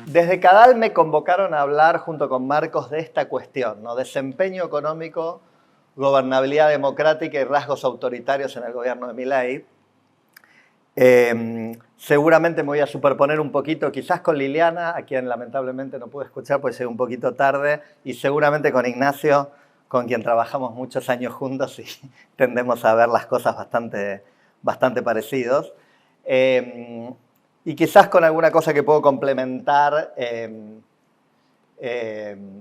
Desde Cadal me convocaron a hablar junto con Marcos de esta cuestión, ¿no? Desempeño económico, gobernabilidad democrática y rasgos autoritarios en el gobierno de Milei. Seguramente me voy a superponer un poquito, quizás con Liliana, a quien lamentablemente no pude escuchar porque llegué un poquito tarde, y seguramente con Ignacio, con quien trabajamos muchos años juntos y tendemos a ver las cosas bastante parecidos. Y quizás con alguna cosa que puedo complementar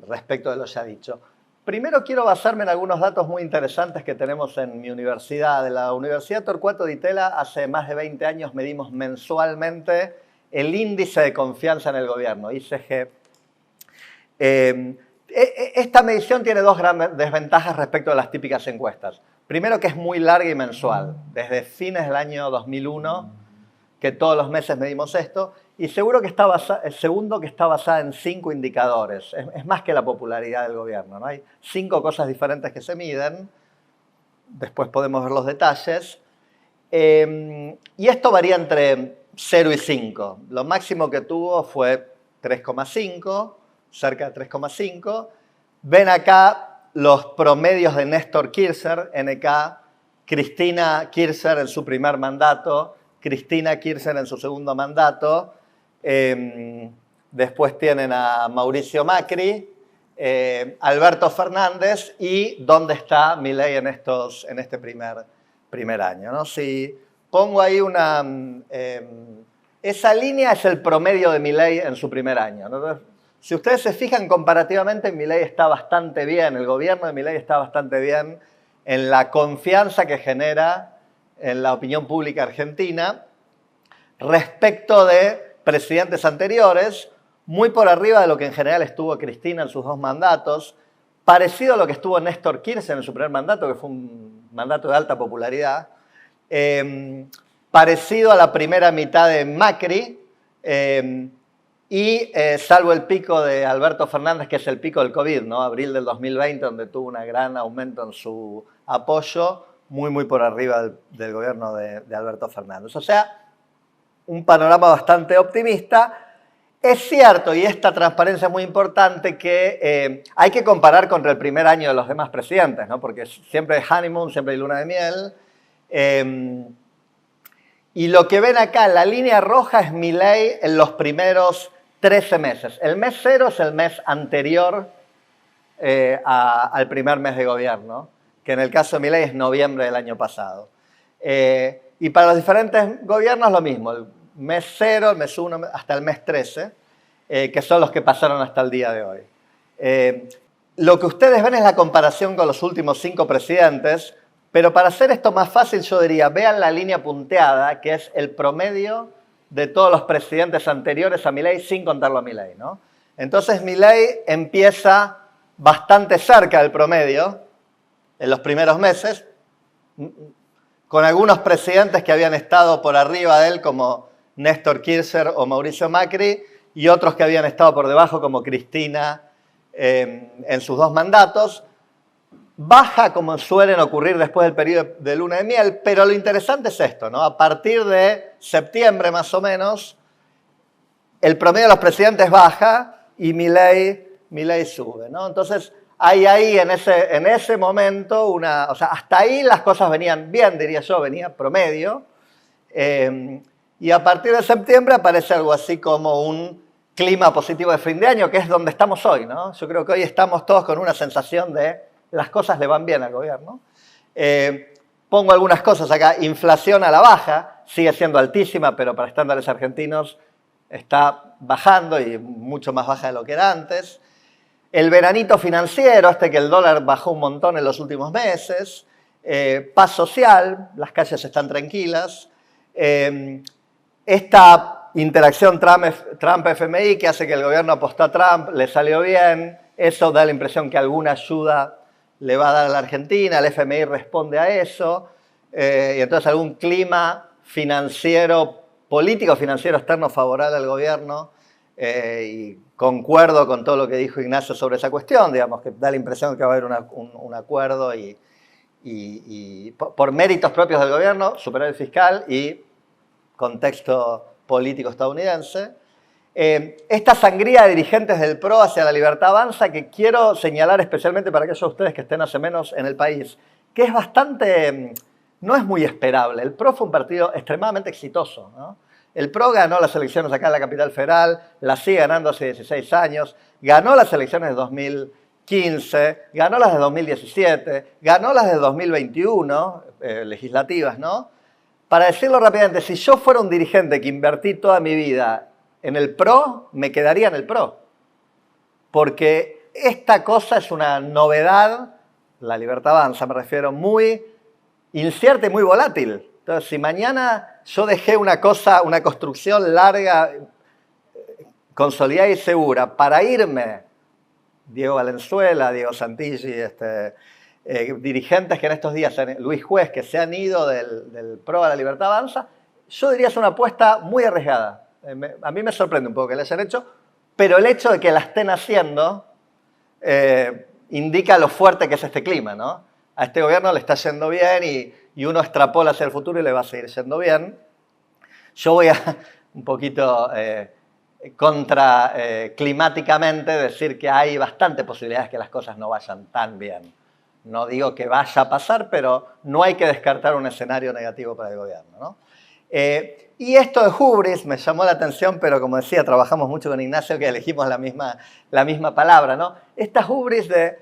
respecto de lo ya dicho. Primero quiero basarme en algunos datos muy interesantes que tenemos en mi universidad. En la Universidad Torcuato Di Tella, hace más de 20 años medimos mensualmente el índice de confianza en el gobierno, ICG. Esta medición tiene dos grandes desventajas respecto a las típicas encuestas. Primero, que es muy larga y mensual. Desde fines del año 2001, que todos los meses medimos esto. Y segundo, que está basada en 5 indicadores. Es más que la popularidad del gobierno, ¿no? Hay 5 cosas diferentes que se miden. Después podemos ver los detalles. Y esto varía entre 0 y 5. Lo máximo que tuvo fue 3,5, cerca de 3,5. Ven acá los promedios de Néstor Kirchner, NK, Cristina Kirchner en su primer mandato, Cristina Kirchner en su segundo mandato. Después tienen a Mauricio Macri, Alberto Fernández y dónde está Milei en este primer año, ¿no? Si pongo ahí esa línea es el promedio de Milei en su primer año, ¿no? Entonces, si ustedes se fijan comparativamente, Milei está bastante bien, el gobierno de Milei está bastante bien en la confianza que genera en la opinión pública argentina respecto de presidentes anteriores, muy por arriba de lo que en general estuvo Cristina en sus 2 mandatos, parecido a lo que estuvo Néstor Kirchner en su primer mandato, que fue un mandato de alta popularidad, parecido a la primera mitad de Macri, y salvo el pico de Alberto Fernández, que es el pico del COVID, ¿no? Abril del 2020, donde tuvo un gran aumento en su apoyo, muy por arriba del gobierno de Alberto Fernández. O sea, un panorama bastante optimista. Es cierto, y esta transparencia es muy importante, que hay que comparar contra el primer año de los demás presidentes, ¿no? Porque siempre hay honeymoon, siempre hay luna de miel. Y lo que ven acá, la línea roja es Milei en los primeros 13 meses. El mes 0 es el mes anterior al primer mes de gobierno, que en el caso de Milei es noviembre del año pasado. Y para los diferentes gobiernos lo mismo, el mes 0, el mes 1, hasta el mes 13, que son los que pasaron hasta el día de hoy. Lo que ustedes ven es la comparación con los últimos 5 presidentes, pero para hacer esto más fácil yo diría, vean la línea punteada, que es el promedio de todos los presidentes anteriores a Milei, sin contarlo a Milei, ¿no? Entonces Milei empieza bastante cerca del promedio en los primeros meses, con algunos presidentes que habían estado por arriba de él, como Néstor Kirchner o Mauricio Macri, y otros que habían estado por debajo, como Cristina, en sus 2 mandatos. Baja, como suelen ocurrir después del periodo de luna de miel, pero lo interesante es esto, ¿no? A partir de septiembre, más o menos, el promedio de los presidentes baja y Milei sube, ¿no? Entonces, hay ahí en ese momento o sea, hasta ahí las cosas venían bien, diría yo, venía promedio. Y a partir de septiembre aparece algo así como un clima positivo de fin de año, que es donde estamos hoy, ¿no? Yo creo que hoy estamos todos con una sensación de las cosas le van bien al gobierno. Pongo algunas cosas acá. Inflación a la baja, sigue siendo altísima, pero para estándares argentinos está bajando y mucho más baja de lo que era antes. El veranito financiero, que el dólar bajó un montón en los últimos meses. Paz social, las calles están tranquilas. Esta interacción Trump-FMI que hace que el gobierno apostó a Trump, le salió bien. Eso da la impresión que alguna ayuda le va a dar a la Argentina, el FMI responde a eso, y entonces algún clima financiero, político financiero externo favorable al gobierno, y concuerdo con todo lo que dijo Ignacio sobre esa cuestión, digamos, que da la impresión que va a haber un acuerdo y y por méritos propios del gobierno, superávit fiscal y contexto político estadounidense. Esta sangría de dirigentes del PRO hacia la Libertad Avanza, que quiero señalar especialmente para aquellos de ustedes que estén hace menos en el país, que es bastante, no es muy esperable. El PRO fue un partido extremadamente exitoso, ¿no? El PRO ganó las elecciones acá en la capital federal, las sigue ganando hace 16 años, ganó las elecciones de 2015, ganó las de 2017, ganó las de 2021, legislativas, ¿no? Para decirlo rápidamente, si yo fuera un dirigente que invertí toda mi vida en el PRO, me quedaría en el PRO. Porque esta cosa es una novedad, la Libertad Avanza me refiero, muy incierta y muy volátil. Entonces, si mañana yo dejé una cosa, una construcción larga, consolidada y segura, para irme, Diego Valenzuela, Diego Santilli, dirigentes que en estos días, Luis Juez, que se han ido del PRO a la Libertad Avanza, yo diría es una apuesta muy arriesgada. A mí me sorprende un poco que la hayan hecho, pero el hecho de que la estén haciendo indica lo fuerte que es este clima, ¿no? A este gobierno le está yendo bien y uno extrapola hacia el futuro y le va a seguir yendo bien. Yo voy a un poquito climáticamente decir que hay bastantes posibilidades que las cosas no vayan tan bien. No digo que vaya a pasar, pero no hay que descartar un escenario negativo para el gobierno, ¿no? Y esto de hubris me llamó la atención, pero como decía, trabajamos mucho con Ignacio que elegimos la misma palabra, ¿no? Esta hubris de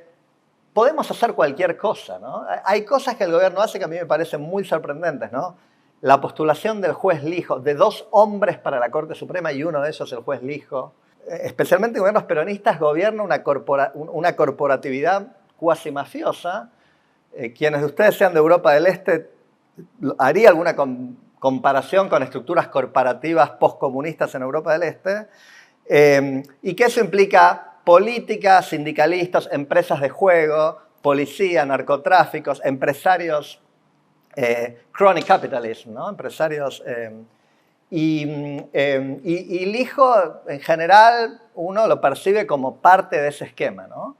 podemos hacer cualquier cosa, ¿no? Hay cosas que el gobierno hace que a mí me parecen muy sorprendentes, ¿no? La postulación del juez Lijo, de 2 hombres para la Corte Suprema y uno de ellos el juez Lijo, especialmente en gobiernos peronistas, gobierna una corporatividad cuasi mafiosa. Quienes de ustedes sean de Europa del Este, haría alguna comparación con estructuras corporativas postcomunistas en Europa del Este, y que eso implica política, sindicalistas, empresas de juego, policía, narcotráficos, empresarios, chronic capitalism, ¿no? Empresarios. Y Lijo, en general, uno lo percibe como parte de ese esquema, ¿no?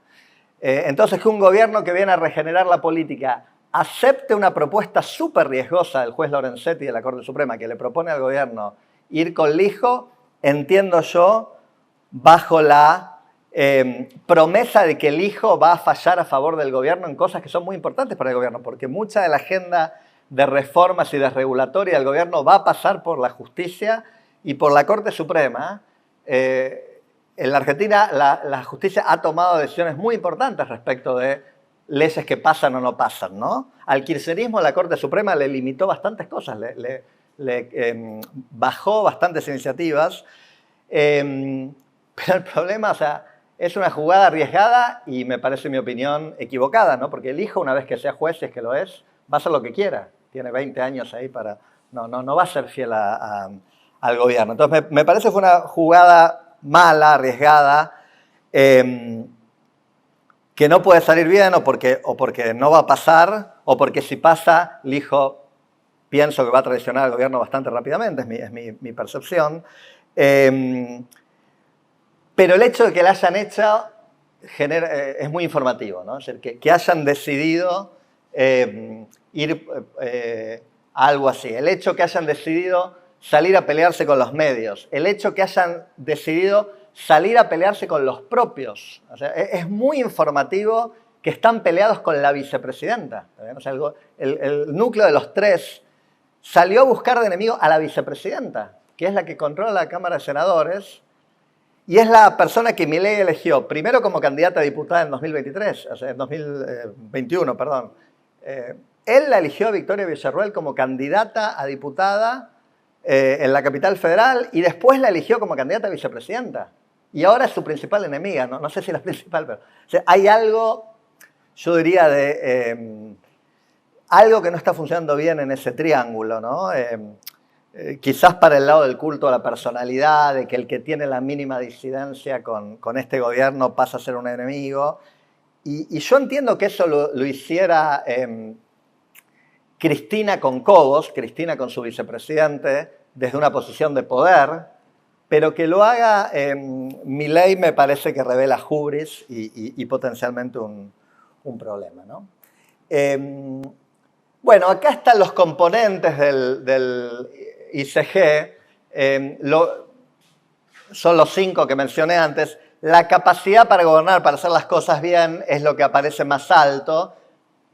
Entonces, que un gobierno que viene a regenerar la política acepte una propuesta súper riesgosa del juez Lorenzetti de la Corte Suprema que le propone al gobierno ir con Lijo, entiendo yo, bajo la promesa de que Lijo va a fallar a favor del gobierno en cosas que son muy importantes para el gobierno, porque mucha de la agenda de reformas y desregulatoria del gobierno va a pasar por la justicia y por la Corte Suprema. En la Argentina la justicia ha tomado decisiones muy importantes respecto de leyes que pasan o no pasan, ¿no? Al kirchnerismo la Corte Suprema le limitó bastantes cosas, bajó bastantes iniciativas, pero el problema, o sea, es una jugada arriesgada y me parece, en mi opinión, equivocada, ¿no? Porque el hijo, una vez que sea juez, si es que lo es, va a hacer lo que quiera. Tiene 20 años ahí para... No va a ser fiel al gobierno. Entonces, me parece que fue una jugada mala, arriesgada, que no puede salir bien o porque no va a pasar, o porque si pasa, el hijo pienso que va a traicionar al gobierno bastante rápidamente, es mi percepción. Pero el hecho de que la hayan hecho es muy informativo, ¿no? Es decir, que hayan decidido ir a algo así. El hecho que hayan decidido salir a pelearse con los medios. El hecho que hayan decidido salir a pelearse con los propios. O sea, es muy informativo que están peleados con la vicepresidenta. O sea, el núcleo de los 3 salió a buscar de enemigo a la vicepresidenta, que es la que controla la Cámara de Senadores. Y es la persona que Milei eligió, primero como candidata a diputada en 2023, o sea, en 2021, perdón. Él la eligió a Victoria Villarruel como candidata a diputada en la capital federal y después la eligió como candidata a vicepresidenta. Y ahora es su principal enemiga, no sé si la principal, pero... O sea, hay algo, yo diría, de... algo que no está funcionando bien en ese triángulo, ¿no? Quizás para el lado del culto a la personalidad, de que el que tiene la mínima disidencia con este gobierno pasa a ser un enemigo. Y yo entiendo que eso lo hiciera Cristina con Cobos, Cristina con su vicepresidente, desde una posición de poder, pero que lo haga Milei me parece que revela hubris y potencialmente un problema, ¿no? Bueno, acá están los componentes del ICG. Son los 5 que mencioné antes. La capacidad para gobernar, para hacer las cosas bien, es lo que aparece más alto.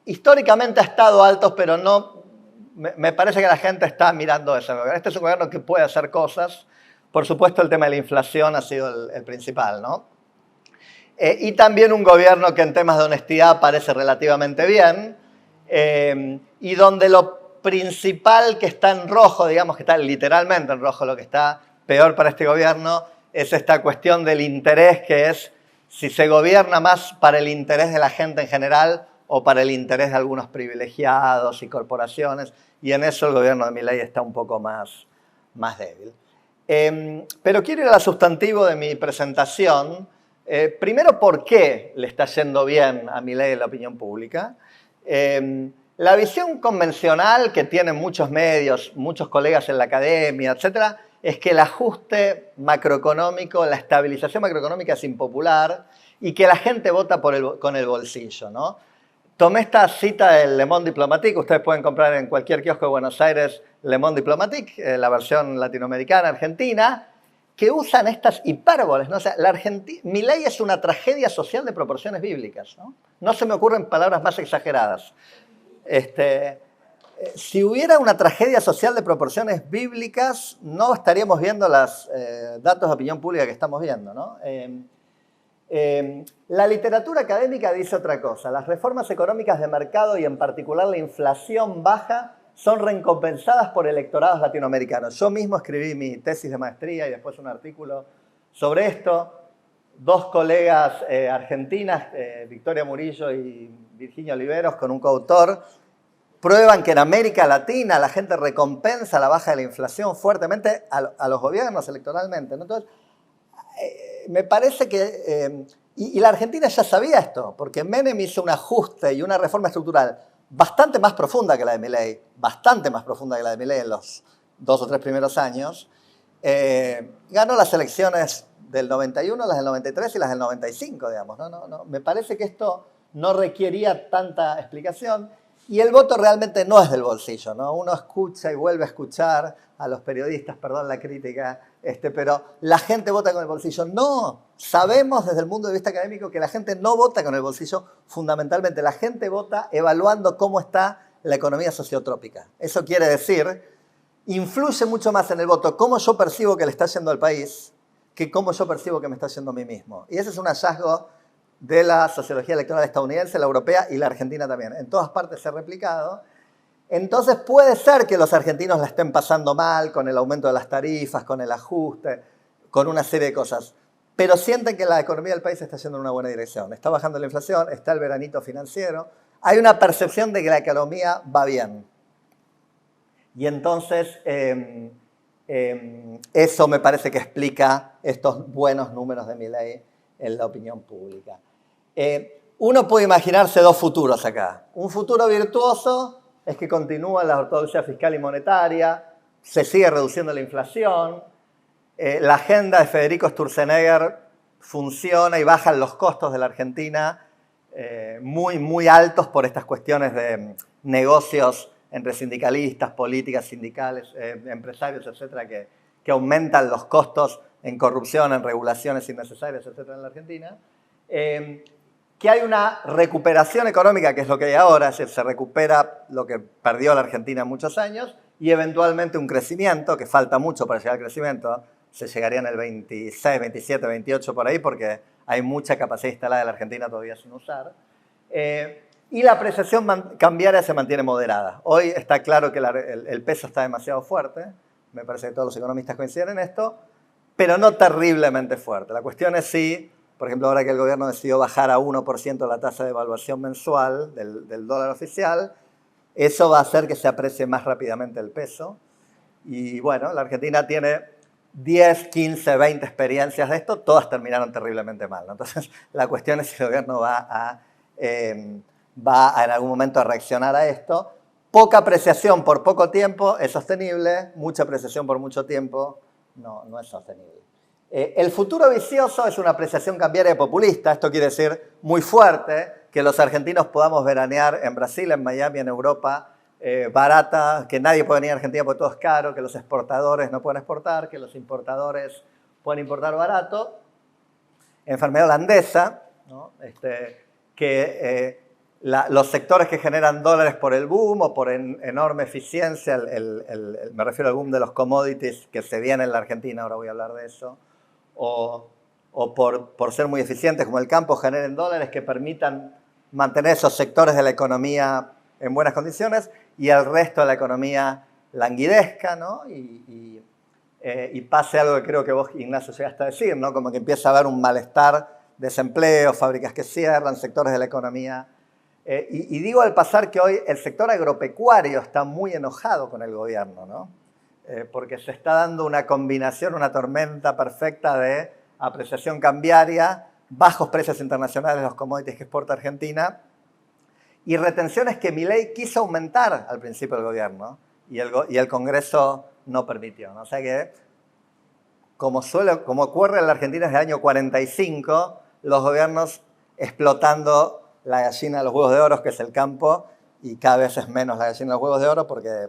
Históricamente ha estado alto, pero no, me parece que la gente está mirando ese gobierno. Este es un gobierno que puede hacer cosas. Por supuesto, el tema de la inflación ha sido el principal, ¿no? Y también un gobierno que en temas de honestidad parece relativamente bien, y donde lo principal que está en rojo, digamos que está literalmente en rojo, lo que está peor para este gobierno, es esta cuestión del interés, que es si se gobierna más para el interés de la gente en general o para el interés de algunos privilegiados y corporaciones, y en eso el gobierno de Milei está un poco más débil. Pero quiero ir al sustantivo de mi presentación. Primero, ¿por qué le está yendo bien a Milei en la opinión pública? La visión convencional que tienen muchos medios, muchos colegas en la academia, etcétera, es que el ajuste macroeconómico, la estabilización macroeconómica es impopular y que la gente vota con el bolsillo, ¿no? Tomé esta cita del Le Monde Diplomatique. Ustedes pueden comprar en cualquier kiosco de Buenos Aires Le Monde Diplomatique, la versión latinoamericana, argentina, que usan estas hipérboles, ¿no? O sea, Milei es una tragedia social de proporciones bíblicas, ¿no? No se me ocurren palabras más exageradas. Si hubiera una tragedia social de proporciones bíblicas, no estaríamos viendo los datos de opinión pública que estamos viendo, ¿no? La literatura académica dice otra cosa. Las reformas económicas de mercado y en particular la inflación baja son recompensadas por electorados latinoamericanos. Yo mismo escribí mi tesis de maestría y después un artículo sobre esto. 2 colegas argentinas, Victoria Murillo y Virginia Oliveros, con un coautor, prueban que en América Latina la gente recompensa la baja de la inflación fuertemente a los gobiernos electoralmente, ¿no? Entonces, me parece que... y la Argentina ya sabía esto, porque Menem hizo un ajuste y una reforma estructural bastante más profunda que la de Milei, bastante más profunda que la de Milei en los 2 o 3 primeros años. Ganó las elecciones del 91, las del 93 y las del 95, digamos. No, me parece que esto no requería tanta explicación. Y el voto realmente no es del bolsillo, ¿no? Uno escucha y vuelve a escuchar a los periodistas, perdón la crítica, pero la gente vota con el bolsillo. No, sabemos desde el mundo de vista académico que la gente no vota con el bolsillo fundamentalmente. La gente vota evaluando cómo está la economía sociotrópica. Eso quiere decir, influye mucho más en el voto cómo yo percibo que le está yendo al país que cómo yo percibo que me está yendo a mí mismo. Y ese es un hallazgo de la sociología electoral estadounidense, la europea y la argentina también. En todas partes se ha replicado. Entonces puede ser que los argentinos la estén pasando mal con el aumento de las tarifas, con el ajuste, con una serie de cosas. Pero sienten que la economía del país está yendo en una buena dirección. Está bajando la inflación, está el veranito financiero. Hay una percepción de que la economía va bien. Y entonces eso me parece que explica estos buenos números de Milei en la opinión pública. Uno puede imaginarse 2 futuros acá. Un futuro virtuoso es que continúa la ortodoxia fiscal y monetaria, se sigue reduciendo la inflación, la agenda de Federico Sturzenegger funciona y bajan los costos de la Argentina muy altos por estas cuestiones de negocios entre sindicalistas, políticas sindicales, empresarios, etcétera, que aumentan los costos en corrupción, en regulaciones innecesarias, etcétera, en la Argentina. Que hay una recuperación económica, que es lo que hay ahora, es decir, se recupera lo que perdió la Argentina en muchos años, y eventualmente un crecimiento, que falta mucho para llegar al crecimiento, se llegaría en el 26, 27, 28 por ahí, porque hay mucha capacidad instalada de la Argentina todavía sin usar. Y la apreciación cambiaria se mantiene moderada. Hoy está claro que el peso está demasiado fuerte, me parece que todos los economistas coinciden en esto, pero no terriblemente fuerte. La cuestión es si, por ejemplo, ahora que el gobierno decidió bajar a 1% la tasa de evaluación mensual del dólar oficial, eso va a hacer que se aprecie más rápidamente el peso. Y bueno, la Argentina tiene 10, 15, 20 experiencias de esto, todas terminaron terriblemente mal, ¿no? Entonces, la cuestión es si el gobierno va en algún momento a reaccionar a esto. Poca apreciación por poco tiempo es sostenible, mucha apreciación por mucho tiempo no es sostenible. El futuro vicioso es una apreciación cambiaria populista, esto quiere decir muy fuerte, que los argentinos podamos veranear en Brasil, en Miami, en Europa, barata, que nadie puede venir a Argentina porque todo es caro, que los exportadores no pueden exportar, que los importadores pueden importar barato. Enfermedad holandesa, ¿no? Que los sectores que generan dólares por el boom o por enorme eficiencia, me refiero al boom de los commodities que se viene en la Argentina, ahora voy a hablar de eso, o por ser muy eficientes como el campo, generen dólares que permitan mantener esos sectores de la economía en buenas condiciones y el resto de la economía languidezca, ¿no? Y pase algo que creo que vos, Ignacio, llegaste a decir, ¿no? Como que empieza a haber un malestar, desempleo, fábricas que cierran, sectores de la economía. Y digo al pasar que hoy el sector agropecuario está muy enojado con el gobierno, ¿no? Porque se está dando una combinación, una tormenta perfecta de apreciación cambiaria, bajos precios internacionales de los commodities que exporta Argentina y retenciones que Milei quiso aumentar al principio del gobierno y el Congreso no permitió, ¿no? O sea que, como ocurre en la Argentina desde el año 45, los gobiernos explotando la gallina de los huevos de oro, que es el campo, y cada vez es menos la gallina de los huevos de oro porque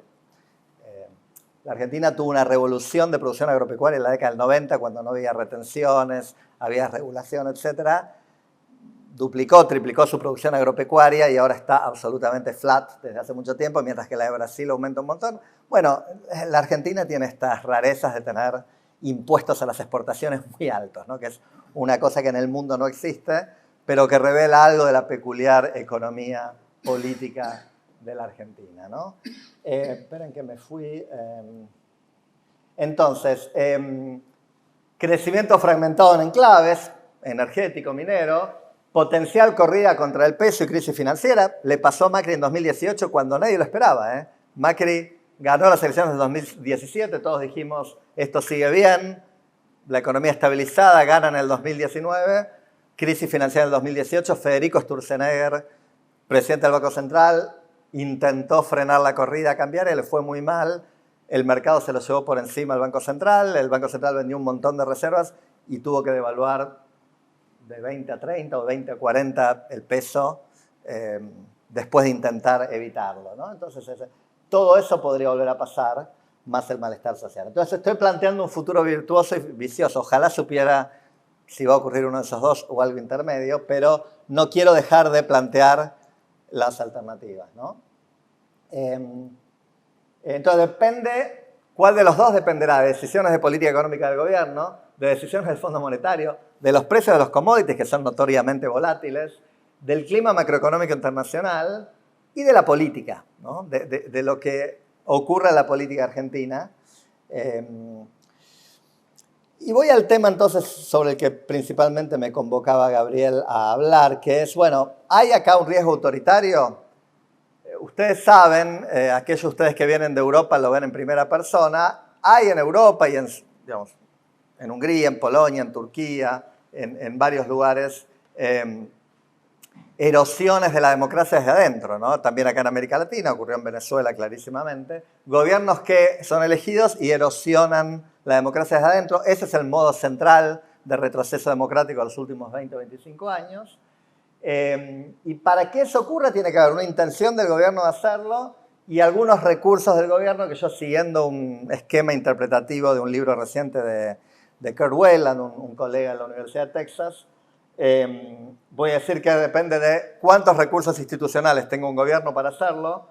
la Argentina tuvo una revolución de producción agropecuaria en la década del 90, cuando no había retenciones, había regulación, etc. Duplicó, triplicó su producción agropecuaria y ahora está absolutamente flat desde hace mucho tiempo, mientras que la de Brasil aumenta un montón. Bueno, la Argentina tiene estas rarezas de tener impuestos a las exportaciones muy altos, ¿no? Que es una cosa que en el mundo no existe, pero que revela algo de la peculiar economía política de la Argentina, ¿no? Esperen que me fui. Entonces, crecimiento fragmentado en enclaves, energético, minero, potencial corrida contra el peso y crisis financiera. Le pasó a Macri en 2018 cuando nadie lo esperaba, ¿eh? Macri ganó las elecciones de 2017, todos dijimos, esto sigue bien, la economía estabilizada, gana en el 2019, crisis financiera en el 2018, Federico Sturzenegger, presidente del Banco Central, intentó frenar la corrida cambiaria, le fue muy mal, el mercado se lo llevó por encima al Banco Central, el Banco Central vendió un montón de reservas y tuvo que devaluar de 20 a 30 o 20 a 40 el peso después de intentar evitarlo, ¿no? Entonces, todo eso podría volver a pasar, más el malestar social. Entonces, estoy planteando un futuro virtuoso y vicioso. Ojalá supiera si va a ocurrir uno de esos dos o algo intermedio, pero no quiero dejar de plantear las alternativas, ¿no? Entonces, depende, ¿cuál de los dos dependerá? De decisiones de política económica del gobierno, de decisiones del Fondo Monetario, de los precios de los commodities, que son notoriamente volátiles, del clima macroeconómico internacional y de la política, ¿no? De lo que ocurre en la política argentina. Y voy al tema entonces sobre el que principalmente me convocaba Gabriel a hablar, que es, bueno, ¿hay acá un riesgo autoritario? Ustedes saben, aquellos de ustedes que vienen de Europa lo ven en primera persona, hay en Europa y digamos, en Hungría, en Polonia, en Turquía, en varios lugares, erosiones de la democracia desde adentro, ¿no? También acá en América Latina, ocurrió en Venezuela clarísimamente, gobiernos que son elegidos y erosionan la democracia desde adentro. Ese es el modo central de retroceso democrático de los últimos 20 o 25 años. Y para que eso ocurra tiene que haber una intención del gobierno de hacerlo y algunos recursos del gobierno que yo, siguiendo un esquema interpretativo de un libro reciente de Kurt Whelan, un colega de la Universidad de Texas, voy a decir que depende de cuántos recursos institucionales tenga un gobierno para hacerlo,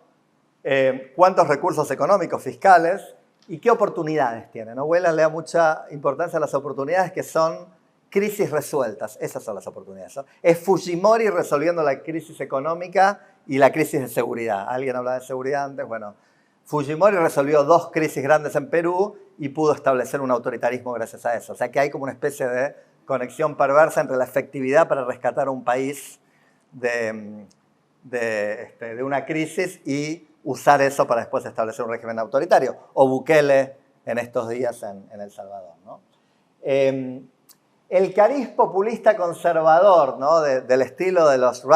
cuántos recursos económicos, fiscales y qué oportunidades tiene, ¿no? Whelan le da mucha importancia a las oportunidades que son crisis resueltas. Esas son las oportunidades, ¿no? Es Fujimori resolviendo la crisis económica y la crisis de seguridad. Alguien hablaba de seguridad antes. Bueno, Fujimori resolvió dos crisis grandes en Perú y pudo establecer un autoritarismo gracias a eso. O sea que hay como una especie de conexión perversa entre la efectividad para rescatar a un país de una crisis y usar eso para después establecer un régimen autoritario. O Bukele en estos días en El Salvador, ¿no? El cariz populista conservador, ¿no? Del estilo de los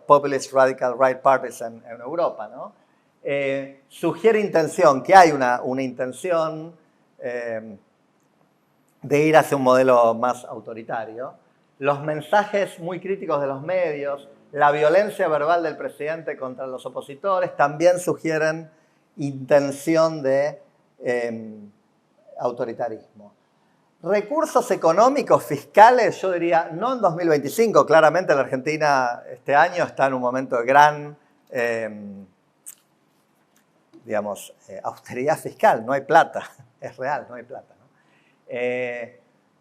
populist radical right parties en Europa, ¿no? Sugiere intención, que hay una intención de ir hacia un modelo más autoritario. Los mensajes muy críticos de los medios, la violencia verbal del presidente contra los opositores también sugieren intención de autoritarismo. Recursos económicos, fiscales, yo diría, no en 2025, claramente la Argentina este año está en un momento de gran, austeridad fiscal, no hay plata, es real, no hay plata, ¿no?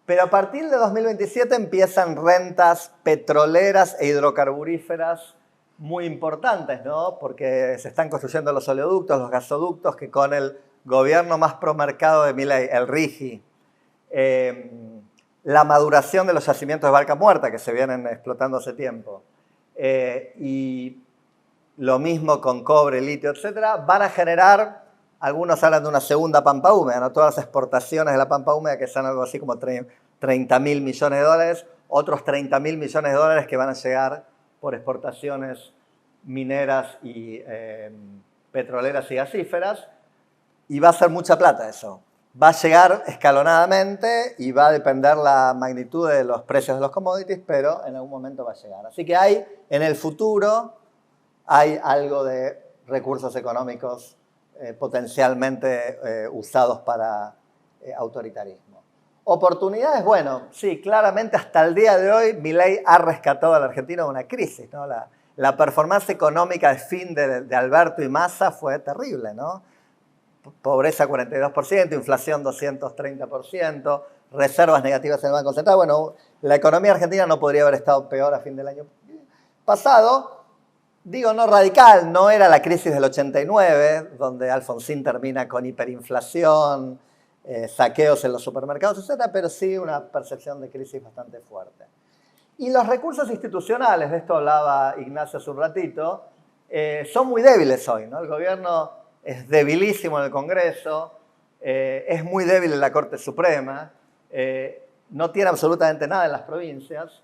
Pero a partir de 2027 empiezan rentas petroleras e hidrocarburíferas muy importantes, ¿no? Porque se están construyendo los oleoductos, los gasoductos, que con el gobierno más promercado de Milei, el RIGI, la maduración de los yacimientos de Vaca Muerta, que se vienen explotando hace tiempo, y lo mismo con cobre, litio, etcétera, van a generar, algunos hablan de una segunda pampa húmeda, ¿no? Todas las exportaciones de la pampa húmeda, que son algo así como 30.000 millones de dólares, otros 30.000 millones de dólares que van a llegar por exportaciones mineras y petroleras y gasíferas, y va a ser mucha plata eso. Va a llegar escalonadamente y va a depender la magnitud de los precios de los commodities, pero en algún momento va a llegar. Así que hay, en el futuro, hay algo de recursos económicos potencialmente usados para autoritarismo. Oportunidades, bueno, sí, claramente hasta el día de hoy Milei ha rescatado a la Argentina de una crisis, ¿no? La performance económica de fin de Alberto y Massa fue terrible, ¿no? Pobreza 42%, inflación 230%, reservas negativas en el Banco Central. Bueno, la economía argentina no podría haber estado peor a fin del año pasado. Digo, no radical, no era la crisis del 89, donde Alfonsín termina con hiperinflación, saqueos en los supermercados, etc., pero sí una percepción de crisis bastante fuerte. Y los recursos institucionales, de esto hablaba Ignacio hace un ratito, son muy débiles hoy, ¿no? El gobierno es debilísimo en el Congreso, es muy débil en la Corte Suprema, no tiene absolutamente nada en las provincias,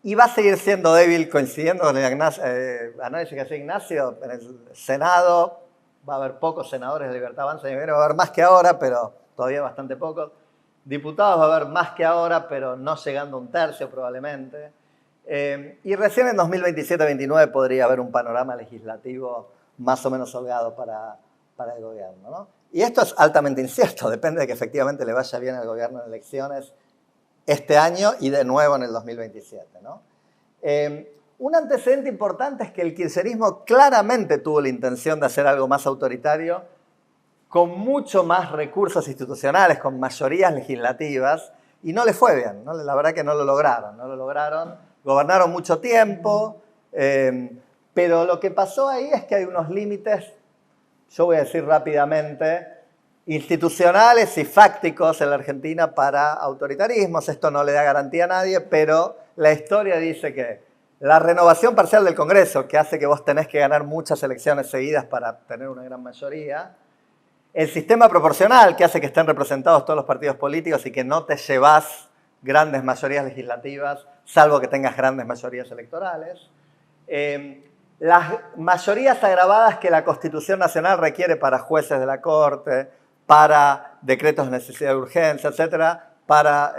y va a seguir siendo débil, coincidiendo con el análisis que hace Ignacio. En el Senado va a haber pocos senadores de Libertad Avanza, va a haber más que ahora, pero todavía bastante pocos. Diputados va a haber más que ahora, pero no llegando a un tercio probablemente. Y recién en 2027-29 podría haber un panorama legislativo más o menos holgado para el gobierno, ¿no? Y esto es altamente incierto, depende de que efectivamente le vaya bien al gobierno en elecciones este año y de nuevo en el 2027, ¿no? Un antecedente importante es que el kirchnerismo claramente tuvo la intención de hacer algo más autoritario, con mucho más recursos institucionales, con mayorías legislativas, y no le fue bien, ¿no? La verdad que no lo lograron, gobernaron mucho tiempo, pero lo que pasó ahí es que hay unos límites, yo voy a decir rápidamente, institucionales y fácticos en la Argentina para autoritarismos. Esto no le da garantía a nadie, pero la historia dice que la renovación parcial del Congreso, que hace que vos tenés que ganar muchas elecciones seguidas para tener una gran mayoría, el sistema proporcional, que hace que estén representados todos los partidos políticos y que no te llevas grandes mayorías legislativas, salvo que tengas grandes mayorías electorales, las mayorías agravadas que la Constitución Nacional requiere para jueces de la Corte, para decretos de necesidad de urgencia, etcétera, para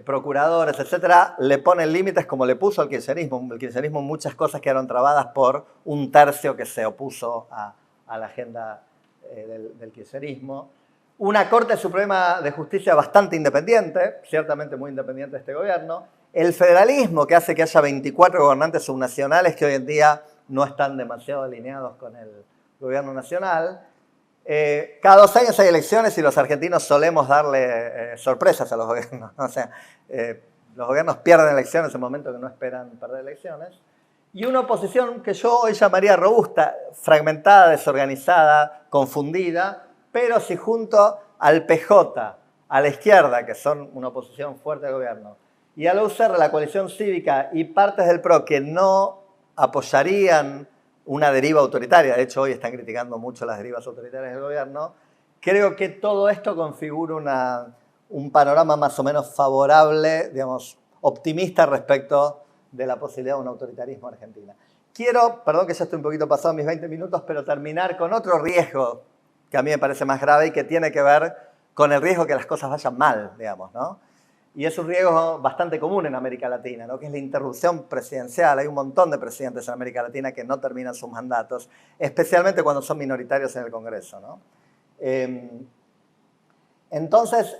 procuradores, etcétera, le ponen límites como le puso al kirchnerismo. El kirchnerismo, muchas cosas quedaron trabadas por un tercio que se opuso a la agenda del kirchnerismo. Una Corte Suprema de Justicia bastante independiente, ciertamente muy independiente de este gobierno. El federalismo, que hace que haya 24 gobernantes subnacionales que hoy en día no están demasiado alineados con el gobierno nacional. Cada 2 años hay elecciones y los argentinos solemos darle sorpresas a los gobiernos. O sea, los gobiernos pierden elecciones en el momento que no esperan perder elecciones. Y una oposición que yo hoy llamaría robusta, fragmentada, desorganizada, confundida, pero si junto al PJ, a la izquierda, que son una oposición fuerte al gobierno, y a la UCR, la coalición cívica y partes del PRO que no apoyarían una deriva autoritaria, de hecho hoy están criticando mucho las derivas autoritarias del gobierno, creo que todo esto configura un panorama más o menos favorable, digamos, optimista respecto de la posibilidad de un autoritarismo en Argentina. Quiero, perdón que ya estoy un poquito pasado mis 20 minutos, pero terminar con otro riesgo que a mí me parece más grave y que tiene que ver con el riesgo que las cosas vayan mal, digamos, ¿no? y es un riesgo bastante común en América Latina, ¿no? Que es la interrupción presidencial. Hay un montón de presidentes en América Latina que no terminan sus mandatos, especialmente cuando son minoritarios en el Congreso, ¿no? Entonces,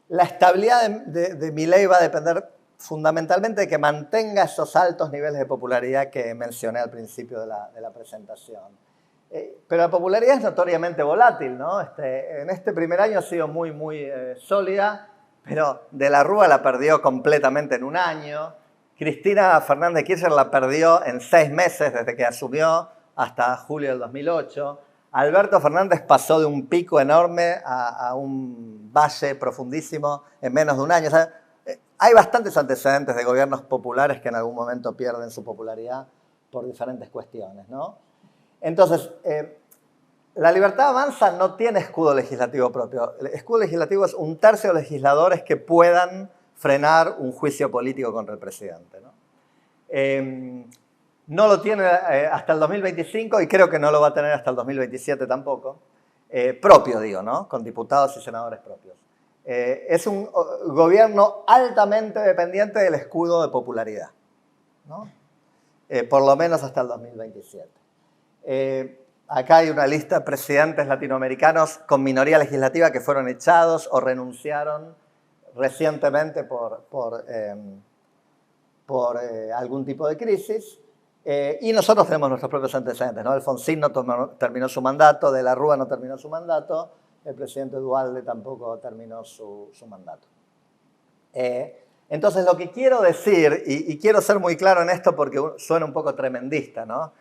la estabilidad de Milei va a depender fundamentalmente de que mantenga esos altos niveles de popularidad que mencioné al principio de la presentación. Pero la popularidad es notoriamente volátil, ¿no? En este primer año ha sido muy sólida, pero De la Rúa la perdió completamente en un año. Cristina Fernández de Kirchner la perdió en 6 meses desde que asumió hasta julio del 2008. Alberto Fernández pasó de un pico enorme a un valle profundísimo en menos de un año. O sea, hay bastantes antecedentes de gobiernos populares que en algún momento pierden su popularidad por diferentes cuestiones, ¿no? Entonces, la Libertad Avanza no tiene escudo legislativo propio. El escudo legislativo es 1/3 de legisladores que puedan frenar un juicio político contra el presidente, ¿no? No lo tiene hasta el 2025 y creo que no lo va a tener hasta el 2027 tampoco. Propio, digo, ¿no? Con diputados y senadores propios. Es un gobierno altamente dependiente del escudo de popularidad, ¿no? Por lo menos hasta el 2027. Acá hay una lista de presidentes latinoamericanos con minoría legislativa que fueron echados o renunciaron recientemente por algún tipo de crisis. Y nosotros tenemos nuestros propios antecedentes, ¿no? Alfonsín no terminó su mandato, De la Rúa no terminó su mandato, el presidente Duhalde tampoco terminó su mandato. Entonces, lo que quiero decir, y quiero ser muy claro en esto porque suena un poco tremendista, ¿no?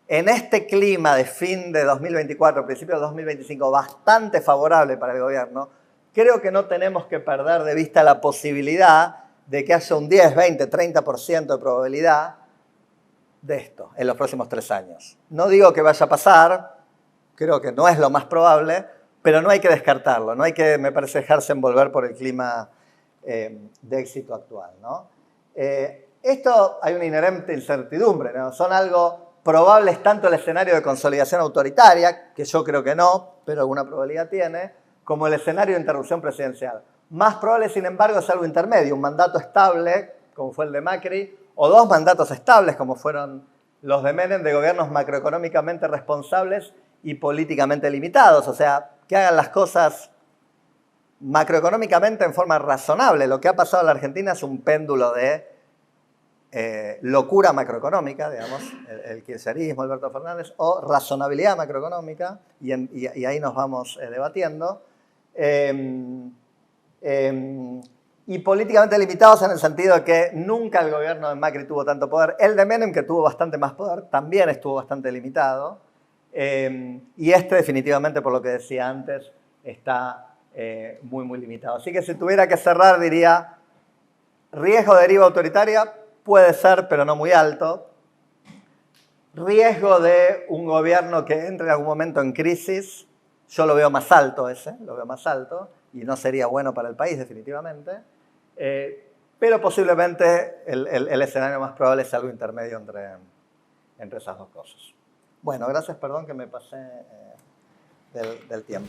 En este clima de fin de 2024, principio de 2025, bastante favorable para el gobierno, creo que no tenemos que perder de vista la posibilidad de que haya un 10, 20, 30% de probabilidad de esto en los próximos 3 años. No digo que vaya a pasar, creo que no es lo más probable, pero no hay que descartarlo, no hay que, me parece, dejarse envolver por el clima de éxito actual, ¿no? Esto hay una inherente incertidumbre, ¿no? Son algo probables tanto el escenario de consolidación autoritaria, que yo creo que no, pero alguna probabilidad tiene, como el escenario de interrupción presidencial. Más probable, sin embargo, es algo intermedio, un mandato estable, como fue el de Macri, o 2 mandatos estables, como fueron los de Menem, de gobiernos macroeconómicamente responsables y políticamente limitados. O sea, que hagan las cosas macroeconómicamente en forma razonable. Lo que ha pasado en la Argentina es un péndulo de locura macroeconómica, digamos, el kirchnerismo, Alberto Fernández, o razonabilidad macroeconómica, y ahí nos vamos debatiendo. Y políticamente limitados en el sentido de que nunca el gobierno de Macri tuvo tanto poder. El de Menem, que tuvo bastante más poder, también estuvo bastante limitado. Y definitivamente, por lo que decía antes, está muy limitado. Así que si tuviera que cerrar, diría, riesgo de deriva autoritaria, puede ser, pero no muy alto. Riesgo de un gobierno que entre en algún momento en crisis, yo lo veo más alto lo veo más alto, y no sería bueno para el país definitivamente. Pero posiblemente el escenario más probable es algo intermedio entre esas dos cosas. Bueno, gracias, perdón que me pasé del tiempo.